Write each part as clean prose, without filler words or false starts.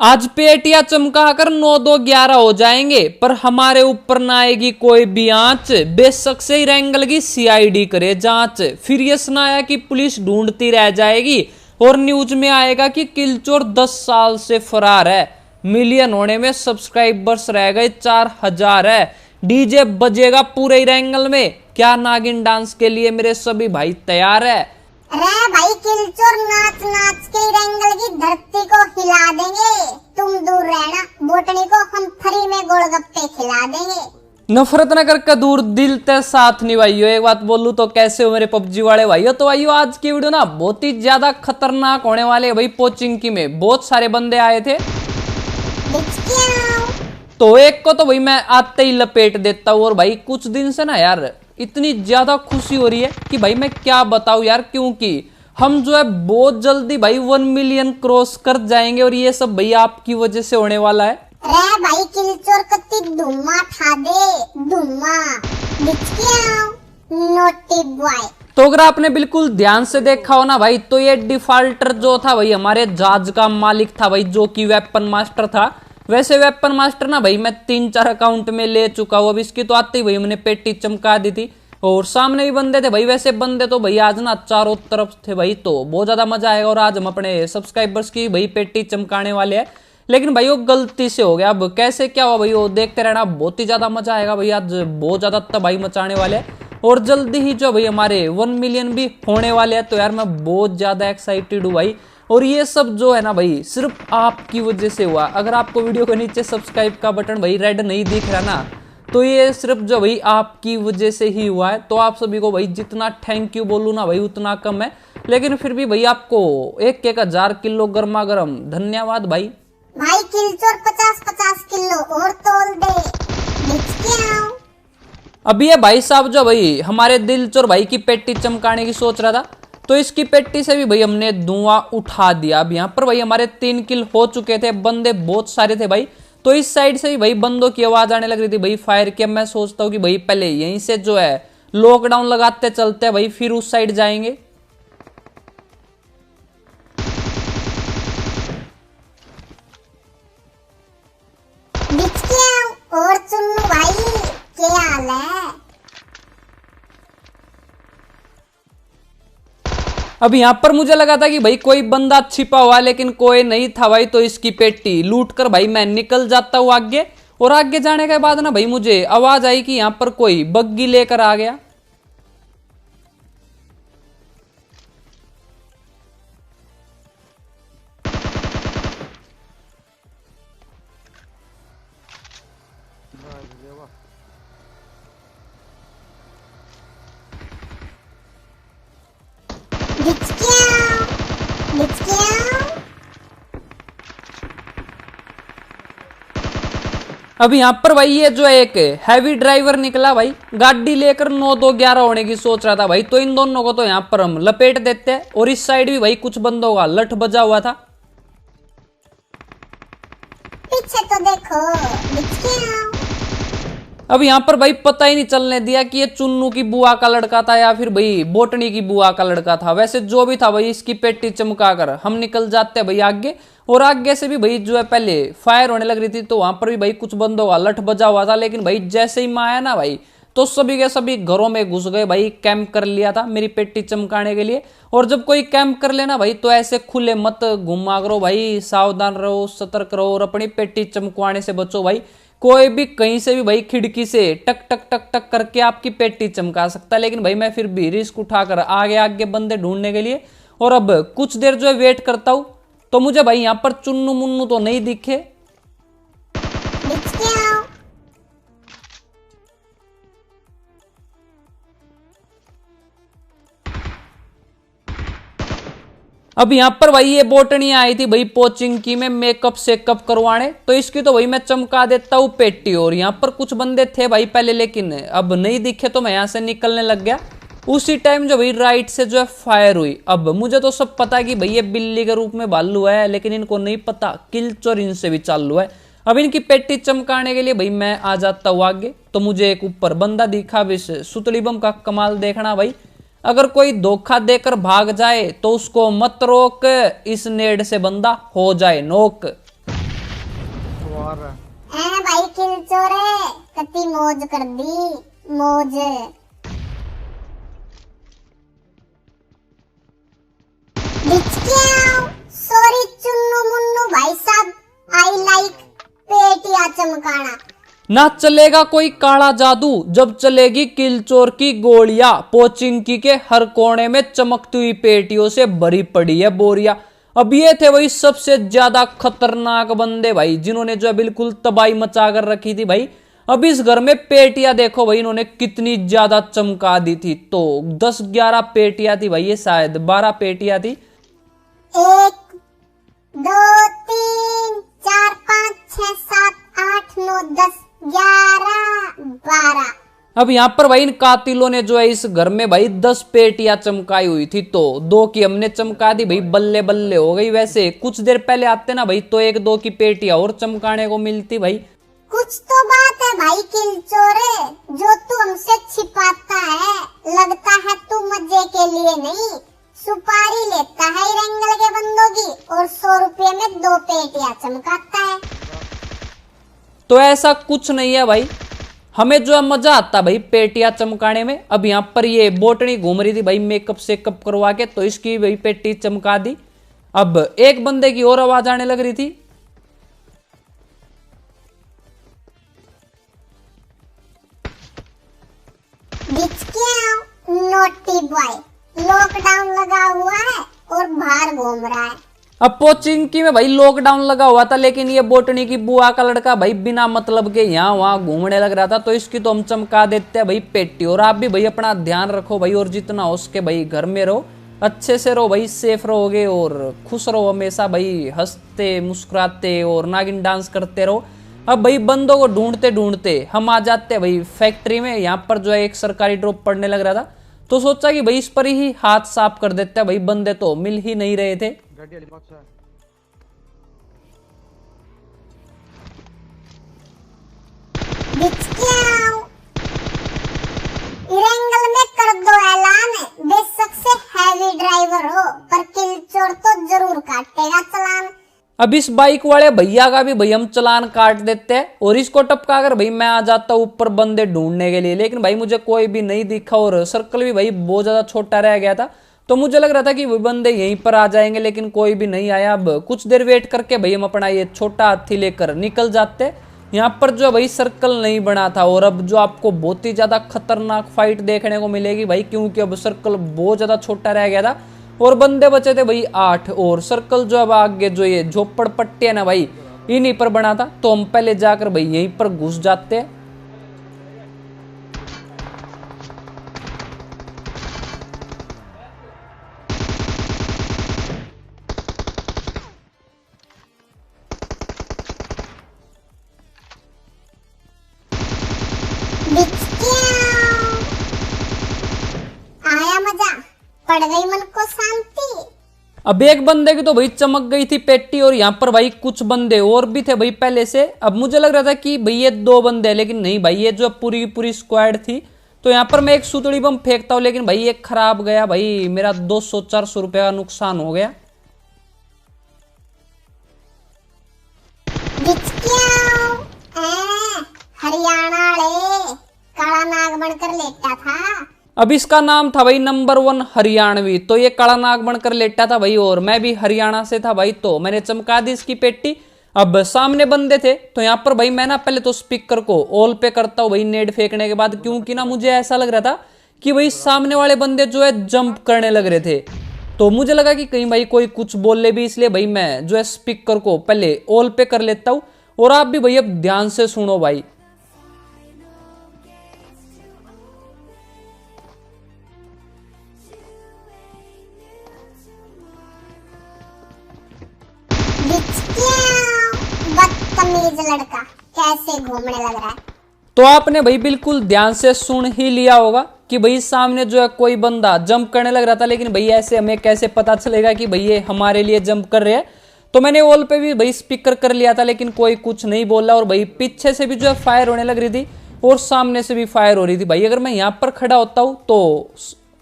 आज पेटियां चमकाकर 9-2-11 हो जाएंगे, पर हमारे ऊपर ना आएगी कोई भी आंच। बेशक से ही रैंगल की सीआईडी करे जांच। फिर ये सुनाया कि पुलिस ढूंढती रह जाएगी और न्यूज में आएगा कि किलचोर 10 साल से फरार है। मिलियन होने में सब्सक्राइबर्स रह गए 4000 है। डीजे बजेगा पूरे रैंगल में। क्या नागिन डांस के लिए मेरे सभी भाई तैयार है? अरे भाई किलचोर नाच नाच के रैंगल की धरती को हिला देंगे। तुम दूर रहना, बोटनी को हम फ्री में गोलगप्पे खिला देंगे। नफरत न कर दूर दिल ते साथ निभाइयो। एक बात बोलूं तो कैसे हो मेरे पबजी वाले भाइयों? तो भाइयों आज की वीडियो ना बहुत ही ज्यादा खतरनाक होने वाले है भाई। पोचिंग की में बहुत सारे बंदे आए थे, तो एक को तो भाई मैं आते ही लपेट देता हूँ। और भाई कुछ दिन से ना यार इतनी ज्यादा खुशी हो रही है कि भाई मैं क्या बताऊं यार, क्योंकि हम जो है बहुत जल्दी भाई 1 मिलियन क्रॉस कर जाएंगे और ये सब भाई आपकी वजह से होने वाला है। रे भाई किलचोर कत्ती धुम्मा ठा दे, धुम्मा नोटी बॉय। तो अगर आपने बिल्कुल ध्यान से देखा हो ना भाई, तो ये डिफॉल्टर जो था भाई हमारे जहाज का मालिक था भाई, जो कि वेपन मास्टर था। वैसे वेपन मास्टर ना भाई मैं 3-4 अकाउंट में ले चुका हूँ। अब इसकी तो आते ही भाई मैंने पेटी चमका दी थी और सामने भी बंदे थे भाई। वैसे बंदे तो भाई आज ना चारों तरफ थे भाई, तो बहुत ज्यादा मजा आएगा। और आज हम अपने सब्सक्राइबर्स की भाई पेटी चमकाने वाले हैं, लेकिन भाई वो गलती से हो गया। अब कैसे क्या हुआ भाई वो देखते रहना, बहुत ही ज्यादा मजा आएगा भाई। आज बहुत ज्यादा तबाही मचाने वाले हैं और जल्दी ही जो भाई हमारे 1 मिलियन भी होने वाले हैं। तो यार मैं बहुत ज्यादा एक्साइटेड हूँ भाई। और ये सब जो है ना भाई सिर्फ आपकी वजह से हुआ। अगर आपको वीडियो के नीचे सब्सक्राइब का बटन भाई रेड नहीं दिख रहा ना, तो ये सिर्फ जो भाई आपकी वजह से ही हुआ है। तो आप सभी को भाई जितना थैंक यू बोलूँ ना भाई उतना कम है, लेकिन फिर भी भाई आपको 1-1000 किलो गर्मा गर्म धन्यवाद भाई। भाई किलचोर 50-50 किलो और तोल दे। अब ये भाई साहब जो भाई हमारे दिल चोर भाई की पेटी चमकाने की सोच रहा था, तो इसकी पेटी से भी भाई हमने धुआं उठा दिया। अब यहाँ पर भाई हमारे 3 किल हो चुके थे, बंदे बहुत सारे थे भाई। तो इस साइड से भी भाई बंदों की आवाज आने लग रही थी भाई फायर की। अब मैं सोचता हूँ कि भाई पहले यहीं से जो है लॉकडाउन लगाते चलते हैं भाई, फिर उस साइड जाएंगे। और चुन्नू भाई क्या हाल है? अब यहाँ पर मुझे लगा था कि भाई कोई बंदा छिपा हुआ, लेकिन कोई नहीं था भाई। तो इसकी पेटी लूट कर भाई मैं निकल जाता हूँ आगे। और आगे जाने के बाद ना भाई मुझे आवाज आई कि यहाँ पर कोई बग्गी लेकर आ गया। अब यहाँ पर भाई ये जो एक हैवी ड्राइवर निकला भाई, गाड़ी लेकर 9-2-11 होने की सोच रहा था भाई। तो इन दोनों को तो यहाँ पर हम लपेट देते हैं। और इस साइड भी भाई कुछ बंदों का लठ बजा हुआ था। पीछे तो देखो। अब यहाँ पर भाई पता ही नहीं चलने दिया कि ये चुन्नू की बुआ का लड़का था या फिर भाई बोटनी की बुआ का लड़का था। वैसे जो भी था भाई इसकी पेटी चमकाकर हम निकल जाते हैं भाई आगे। और आगे से भी भाई जो है पहले फायर होने लग रही थी, तो वहां पर भी भाई कुछ बंदों का लठ बजा हुआ था। लेकिन भाई जैसे ही मैं आया ना भाई, तो सभी के सभी घरों में घुस गए भाई। कैंप कर लिया था मेरी पेटी चमकाने के लिए। और जब कोई कैंप कर लेना भाई, तो ऐसे खुले मत घुमा करो भाई, सावधान रहो, सतर्क रहो और अपनी पेटी चमकवाने से बचो भाई। कोई भी कहीं से भी भाई खिड़की से टक टक टक टक करके आपकी पेटी चमका सकता है। लेकिन भाई मैं फिर भी रिस्क उठाकर आगे आगे बंदे ढूंढने के लिए। और अब कुछ देर जो है वेट करता हूं, तो मुझे भाई यहां पर चुन्नू मुन्नू तो नहीं दिखे। अब यहाँ पर भाई ये बोटनी आई थी भाई पोचिंग की में मेकअप सेकअप करवाने, तो इसकी तो भाई मैं चमका देता हूँ पेटी। और यहाँ पर कुछ बंदे थे भाई पहले, लेकिन अब नहीं दिखे, तो मैं यहाँ से निकलने लग गया। उसी टाइम जो भाई राइट से जो है फायर हुई। अब मुझे तो सब पता है कि भाई ये बिल्ली के रूप में भालू है, लेकिन इनको नहीं पता किलचोर इनसे भी चालू है। अब इनकी पेटी चमकाने के लिए भाई मैं आ जाता हूँ आगे। तो मुझे एक ऊपर बंदा दिखा। अब इस सुतली बम का कमाल देखना भाई, अगर कोई धोखा देकर भाग जाए तो उसको मत रोक, इस नेड से बंदा हो जाए नोक। मार रहा है। भाई किल चोरे कति मौज कर दी मौज। सॉरी चुन्नू मुन्नू भाई साहब, आई लाइक पेटिया चमकाना। ना चलेगा कोई काला जादू जब चलेगी किलचोर की गोलियां। पोचिंकी के हर कोने में चमकती हुई पेटियों से भरी पड़ी है बोरिया। अब ये थे वही सबसे ज्यादा खतरनाक बंदे भाई, जिन्होंने जो है बिल्कुल तबाही मचा कर रखी थी भाई। अब इस घर में पेटियां देखो भाई, इन्होंने कितनी ज्यादा चमका दी थी। तो 10-11 पेटियां थी भाई, ये शायद 12 पेटियां थी। 1 2 3 4 5 6 7 8 9 10 11 12। अब यहाँ पर भाई इन कातिलों ने जो है इस घर में भाई 10 पेटियां चमकाई हुई थी। तो 2 की हमने चमका दी भाई, बल्ले बल्ले हो गई। वैसे कुछ देर पहले आते ना भाई तो 1-2 की पेटियां और चमकाने को मिलती भाई। कुछ तो बात है भाई किलचोरे, जो तू हमसे छिपाता है। लगता है तू मजे के लिए नहीं, सुपारी लेता है रंगल के बंदों की और 100 रुपये में 2 पेटियां चमकाता है। तो ऐसा कुछ नहीं है भाई, हमें जो है मजा आता भाई पेटियां चमकाने में। अब यहाँ पर ये बोटनी घूम रही थी भाई मेकअप सेकअप करवा के, तो इसकी भाई पेटी चमका दी। अब एक बंदे की और आवाज आने लग रही थी। नोटी बॉय लॉकडाउन लगा हुआ है और बाहर घूम रहा है। अब पोचिंकी में भाई लॉकडाउन लगा हुआ था, लेकिन ये बोटनी की बुआ का लड़का भाई बिना मतलब के यहाँ वहां घूमने लग रहा था। तो इसकी तो हम चमका देते हैं भाई पेटी। और आप भी भाई अपना ध्यान रखो भाई, और जितना हो सके भाई घर में रहो, अच्छे से रहो भाई, सेफ रहोगे और खुश रहो हमेशा भाई, हंसते मुस्कुराते और नागिन डांस करते रहो। अब भाई बंदों को ढूंढते ढूंढते हम आ जाते हैं भाई फैक्ट्री में। यहाँ पर जो है एक सरकारी ड्रॉप पड़ने लग रहा था, तो सोचा कि भाई इस पर ही हाथ साफ कर देते हैं भाई, बंदे तो मिल ही नहीं रहे थे। इरेंगल में कर दो ऐलान, बेशक से हैवी ड्राइवर हो पर किलचोर तो जरूर काटेगा चालान। अब इस बाइक वाले भैया का भी भाई हम चालान काट देते हैं, और इसको टपका कर भाई मैं आ जाता हूँ ऊपर बंदे ढूंढने के लिए। लेकिन भाई मुझे कोई भी नहीं दिखा और सर्कल भी भाई बहुत ज्यादा छोटा रह गया था, तो मुझे लग रहा था कि वो बंदे यहीं पर आ जाएंगे, लेकिन कोई भी नहीं आया। अब कुछ देर वेट करके भाई हम अपना ये छोटा हाथी लेकर निकल जाते। यहाँ पर जो भाई सर्कल नहीं बना था, और अब जो आपको बहुत ही ज्यादा खतरनाक फाइट देखने को मिलेगी भाई, क्योंकि अब सर्कल बहुत ज्यादा छोटा रह गया था और बंदे बचे थे भाई 8। और सर्कल जो अब आगे जो ये झोपड़ पट्टी है ना भाई, इन्हीं पर बना था। तो हम पहले जाकर भाई यहीं पर घुस जाते हैं। आया मजा, पड़ गई मन को शांति। अब एक बंदे की तो भाई चमक गई थी पेटी, और यहाँ पर भाई कुछ बंदे और भी थे भाई पहले से। अब मुझे लग रहा था कि भाई ये 2 बंदे, लेकिन नहीं भाई ये जो पूरी पूरी स्क्वाड थी। तो यहाँ पर मैं एक सुतड़ी बम फेंकता हूँ, लेकिन भाई ये खराब गया भाई, मेरा 200-400 रुपए का नुकसान हो गया। हरियाणा काला नाग बनकर लेटा था। अब इसका नाम था भाई नंबर 1 हरियाणवी। तो ये काला नाग बनकर लेटा था भाई, और मैं भी हरियाणा से था भाई, तो मैंने चमका दी इसकी पेटी। अब सामने बंदे थे, तो यहाँ पर भाई मैं ना पहले तो स्पीकर को ऑल पे करता हूँ भाई नेड फेंकने के बाद, क्योंकि ना मुझे ऐसा लग रहा था कि भाई सामने वाले बंदे जो है जंप करने लग रहे थे। तो मुझे लगा कि कहीं भाई कोई कुछ बोल ले भी, इसलिए भाई मैं जो है स्पीकर को पहले ऑल पे कर लेता हूँ। और आप भी भाई अब ध्यान से सुनो भाई। बदतमीज लड़का कैसे घूमने लग रहा है। तो आपने भाई बिल्कुल ध्यान से सुन ही लिया होगा कि भाई सामने जो है कोई बंदा जंप करने लग रहा था, लेकिन भाई ऐसे हमें कैसे पता चलेगा कि भाई ये हमारे लिए जंप कर रहे हैं। तो मैंने वॉल पे भी भाई स्पीकर कर लिया था, लेकिन कोई कुछ नहीं बोला। और भाई पीछे से भी जो है फायर होने लग रही थी और सामने से भी फायर हो रही थी भाई। अगर मैं यहाँ पर खड़ा होता हूँ तो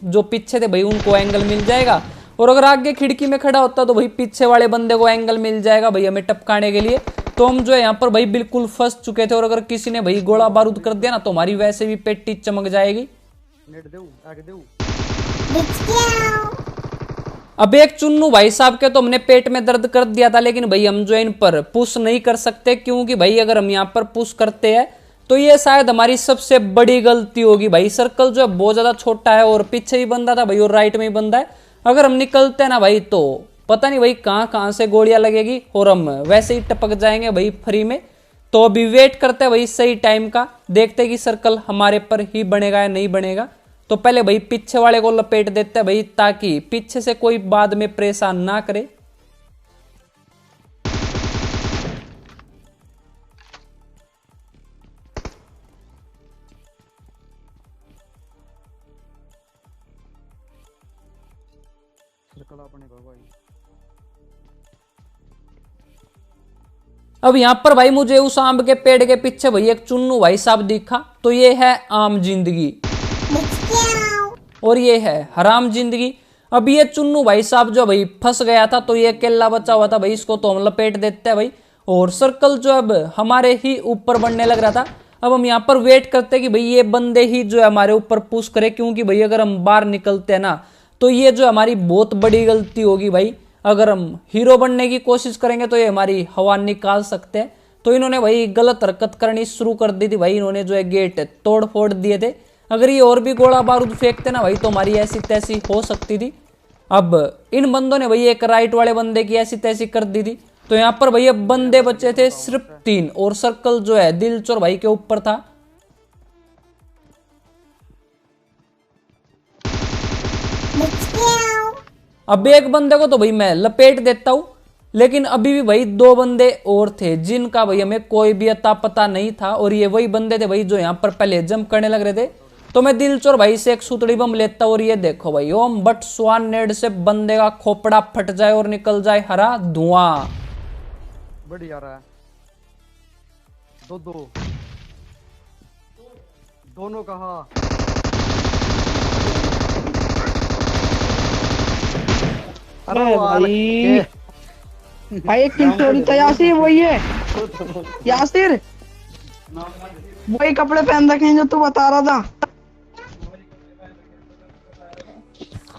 जो पीछे थे भाई उनको एंगल मिल जाएगा, और अगर आगे खिड़की में खड़ा होता तो भाई पीछे वाले बंदे को एंगल मिल जाएगा भाई हमें टपकाने के लिए। तो हम जो है यहाँ पर भाई बिल्कुल फंस चुके थे, और अगर किसी ने भाई गोला बारूद कर दिया ना तो हमारी वैसे भी पेटी चमक जाएगी। अब एक चुन्नू भाई साहब के तो हमने पेट में दर्द कर दिया था, लेकिन भाई हम जो है इन पर पुश नहीं कर सकते, क्योंकि भाई अगर हम यहाँ पर पुश करते हैं तो ये शायद हमारी सबसे बड़ी गलती होगी। भाई सर्कल जो है बहुत ज्यादा छोटा है, और पीछे भी बंदा था भाई और राइट में ही बंदा है। अगर हम निकलते हैं ना भाई तो पता नहीं भाई कहाँ कहाँ से गोलियां लगेगी, और हम वैसे ही टपक जाएंगे भाई फ्री में। तो अभी वेट करते हैं भाई सही टाइम का, देखते हैं कि सर्कल हमारे पर ही बनेगा या नहीं बनेगा। तो पहले भाई पीछे वाले को लपेट देते हैं भाई, ताकि पीछे से कोई बाद में परेशान ना करे। अब यहाँ पर भाई मुझे उस आम के पेड़ के पीछे भाई एक चुन्नू भाई साहब दिखा, तो ये है आम जिंदगी और ये है हराम जिंदगी। अब ये चुन्नू भाई साहब जो भाई फंस गया था, तो ये केला बचा हुआ था भाई, इसको तो हम लपेट देते हैं भाई। और सर्कल जो अब हमारे ही ऊपर बढ़ने लग रहा था। अब हम यहाँ पर वेट करते हैं कि भाई ये बंदे ही जो है हमारे ऊपर पुश करे, क्योंकि भाई अगर हम बाहर निकलते हैं ना तो ये जो हमारी बहुत बड़ी गलती होगी भाई। अगर हम हीरो बनने की कोशिश करेंगे तो ये हमारी हवा निकाल सकते हैं। तो इन्होंने भाई गलत हरकत करनी शुरू कर दी थी भाई, इन्होंने जो है गेट तोड़ फोड़ दिए थे। अगर ये और भी गोला बारूद फेंकते ना भाई तो हमारी ऐसी तैसी हो सकती थी। अब इन बंदों ने भाई एक राइट वाले बंदे की ऐसी तैसी कर दी थी। तो यहाँ पर भाई अब बंदे बचे थे सिर्फ 3, और सर्कल जो है दिलचोर भाई के ऊपर था। अब एक बंदे को तो भाई मैं लपेट देता हूं, लेकिन अभी भी भाई 2 बंदे और थे जिनका भाई हमें कोई भी अता पता नहीं था, और ये वही बंदे थे भाई जो यहाँ पर पहले जंप करने लग रहे थे। तो मैं दिलचोर भाई से एक सुतड़ी बम लेता हूं, और ये देखो भाई ओम बट स्वान नेड से बंदे का खोपड़ा फट जाए और निकल जाए हरा धुआं। बढ़िया रहा है। दोनों कहा। अरे भाई भाई एक किल चोरी तो यासिर वही है, यासिर वही कपड़े पहन रखे हैं जो तू बता रहा था।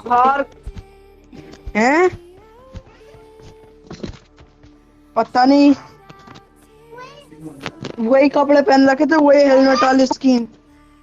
हार हैं पता नहीं, वही कपड़े पहन रखे थे, वही हेलमेट वाली स्किन।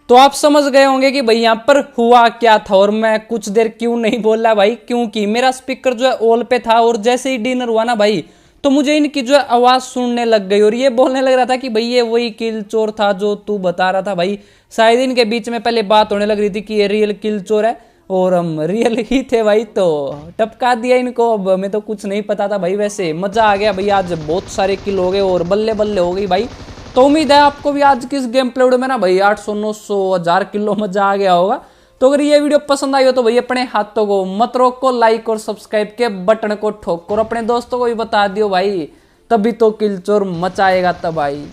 तो आप समझ गए होंगे कि भाई यहाँ पर हुआ क्या था, और मैं कुछ देर क्यों नहीं बोला भाई, क्योंकि मेरा स्पीकर जो है ऑल पे था, और जैसे ही डिनर हुआ ना भाई तो मुझे इनकी जो है आवाज सुनने लग गई, और ये बोलने लग रहा था कि भाई ये वही किल चोर था जो तू बता रहा था भाई। शायद इनके बीच में पहले बात होने लग रही थी कि ये रियल किल चोर है, और हम रियल ही थे भाई, तो टपका दिया इनको। अब हमें तो कुछ नहीं पता था भाई। वैसे मजा आ गया भाई, आज बहुत सारे किल हो गए और बल्ले बल्ले हो गई भाई। तो उम्मीद है आपको भी आज की इस गेम प्ले में ना भाई 800 900 1000 किलो मजा आ गया होगा। तो अगर ये वीडियो पसंद आई हो तो भाई अपने हाथों को मत रोको, लाइक और सब्सक्राइब के बटन को ठोक और अपने दोस्तों को भी बता दियो भाई, तभी तो किल चोर मचाएगा तब भाई।